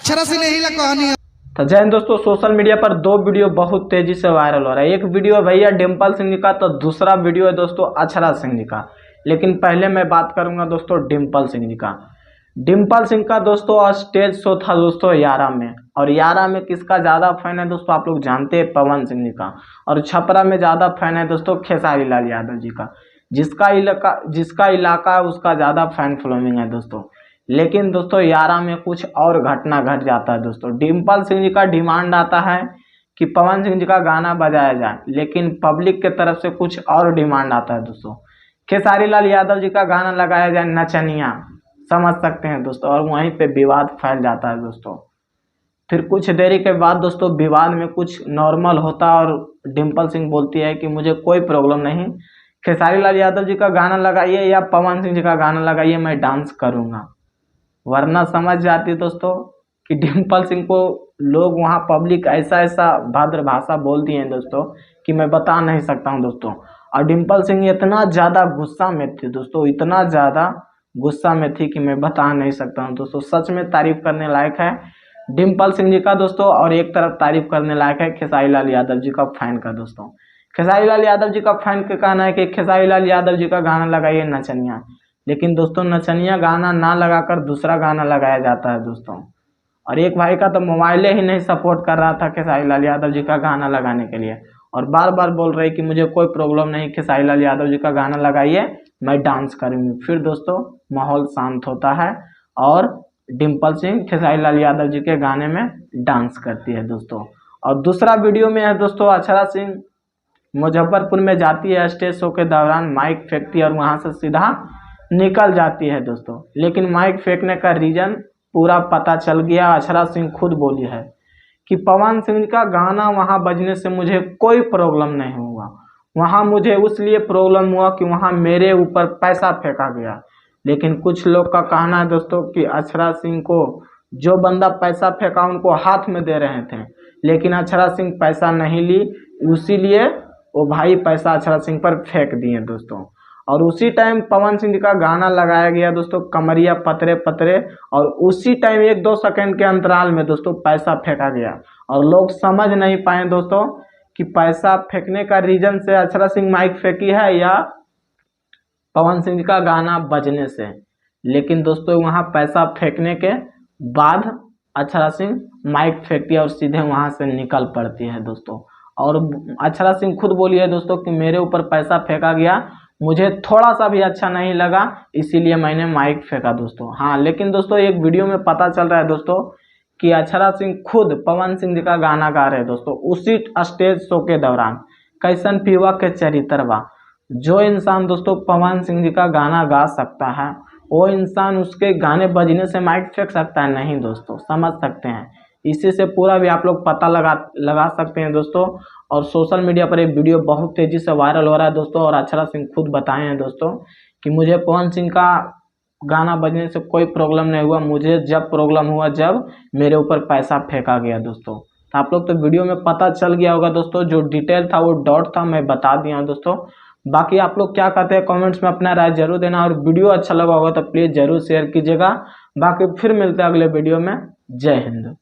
अक्षरा सिंह ने ही कहानी। तो जय हिंद दोस्तों, सोशल मीडिया पर दो वीडियो बहुत तेजी से वायरल हो रहा है। एक वीडियो है भैया डिम्पल सिंह जी का, तो दूसरा वीडियो है दोस्तों अक्षरा सिंह जी का। लेकिन पहले मैं बात करूंगा दोस्तों डिम्पल सिंह जी का। डिम्पल सिंह का दोस्तों स्टेज शो था दोस्तों 11 में, और 11 में किसका ज़्यादा फैन है दोस्तों आप लोग जानते हैं, पवन सिंह जी का। और छपरा में ज़्यादा फैन है दोस्तों खेसारी लाल यादव जी का। जिसका इलाका है उसका ज़्यादा फैन फॉलोइंग है दोस्तों। लेकिन दोस्तों 11 में कुछ और घटना घट जाता है दोस्तों। डिम्पल सिंह जी का डिमांड आता है कि पवन सिंह जी का गाना बजाया जाए, लेकिन पब्लिक के तरफ से कुछ और डिमांड आता है दोस्तों। खेसारी लाल यादव जी का गाना लगाया जाए नचनिया, समझ सकते हैं दोस्तों, और वहीं पे विवाद फैल जाता है दोस्तों। फिर कुछ देरी के बाद दोस्तों विवाद में कुछ नॉर्मल होता और डिम्पल सिंह बोलती है कि मुझे कोई प्रॉब्लम नहीं, खेसारी लाल यादव जी का गाना लगाइए या पवन सिंह जी का गाना लगाइए, मैं डांस करूँगा। वरना समझ जाती दोस्तों कि डिम्पल सिंह को लोग वहाँ पब्लिक ऐसा ऐसा भद्र भाषा बोलती हैं दोस्तों कि मैं बता नहीं सकता हूँ दोस्तों। और डिम्पल सिंह इतना ज़्यादा गुस्सा में थी दोस्तों, इतना ज़्यादा गुस्सा में थी कि मैं बता नहीं सकता हूँ दोस्तों। सच में तारीफ करने लायक है डिम्पल सिंह जी का दोस्तों, और एक तरफ तारीफ करने लायक है खेसारी लाल यादव जी का फैन का दोस्तों। खेसारी लाल यादव जी का फैन का कहना है कि खेसारी लाल यादव जी का गाना लगाइए नचनिया, लेकिन दोस्तों नचनिया गाना ना लगाकर दूसरा गाना लगाया जाता है दोस्तों। और एक भाई का तो मोबाइल ही नहीं सपोर्ट कर रहा था खेसारी लाल यादव जी का गाना लगाने के लिए, और बार बार बोल रहे कि मुझे कोई प्रॉब्लम नहीं, खेसारी लाल यादव जी का गाना लगाइए, मैं डांस करूँगी। फिर दोस्तों माहौल शांत होता है और डिम्पल सिंह खेसारी लाल यादव जी के गाने में डांस करती है दोस्तों। और दूसरा वीडियो में है दोस्तों अक्षरा सिंह मुजफ्फरपुर में जाती है, स्टेज शो के दौरान माइक फेंकती है और वहाँ से सीधा निकल जाती है दोस्तों। लेकिन माइक फेंकने का रीजन पूरा पता चल गया। अक्षरा सिंह खुद बोली है कि पवन सिंह का गाना वहां बजने से मुझे कोई प्रॉब्लम नहीं हुआ, वहां मुझे उसलिए प्रॉब्लम हुआ कि वहां मेरे ऊपर पैसा फेंका गया। लेकिन कुछ लोग का कहना है दोस्तों कि अक्षरा सिंह को जो बंदा पैसा फेंका उनको हाथ में दे रहे थे, लेकिन अक्षरा सिंह पैसा नहीं ली, इसीलिए वो भाई पैसा अक्षरा सिंह पर फेंक दिए दोस्तों। और उसी टाइम पवन सिंह जी का गाना लगाया गया दोस्तों कमरिया पतरे पतरे, और उसी टाइम 1-2 सेकंड के अंतराल में दोस्तों पैसा फेंका गया। और लोग समझ नहीं पाए दोस्तों कि पैसा फेंकने का रीजन से अक्षरा सिंह माइक फेंकी है या पवन सिंह जी का गाना बजने से। लेकिन दोस्तों वहाँ पैसा फेंकने के बाद अक्षरा सिंह माइक फेंकती है और सीधे वहाँ से निकल पड़ती है दोस्तों। और अक्षरा सिंह खुद बोली है दोस्तों कि मेरे ऊपर पैसा फेंका गया, मुझे थोड़ा सा भी अच्छा नहीं लगा, इसीलिए मैंने माइक फेंका दोस्तों। हाँ, लेकिन दोस्तों एक वीडियो में पता चल रहा है दोस्तों कि अक्षरा सिंह खुद पवन सिंह जी का गाना गा रहे हैं दोस्तों उसी स्टेज शो के दौरान। कैसन पीवा के चरित्रवा, जो इंसान दोस्तों पवन सिंह जी का गाना गा सकता है वो इंसान उसके गाने बजने से माइक फेंक सकता है? नहीं दोस्तों, समझ सकते हैं। इसी से पूरा भी आप लोग पता लगा सकते हैं दोस्तों। और सोशल मीडिया पर एक वीडियो बहुत तेजी से वायरल हो रहा है दोस्तों, और अक्षरा सिंह खुद बताए हैं दोस्तों कि मुझे पवन सिंह का गाना बजने से कोई प्रॉब्लम नहीं हुआ, मुझे जब प्रॉब्लम हुआ जब मेरे ऊपर पैसा फेंका गया दोस्तों। तो आप लोग तो वीडियो में पता चल गया होगा दोस्तों, जो डिटेल था वो डॉट था, मैं बता दिया हूँ दोस्तों। बाकी आप लोग क्या कहते हैं कमेंट्स में अपना राय जरूर देना, और वीडियो अच्छा लगा होगा तो प्लीज़ जरूर शेयर कीजिएगा। बाकी फिर मिलते हैं अगले वीडियो में। जय हिंद।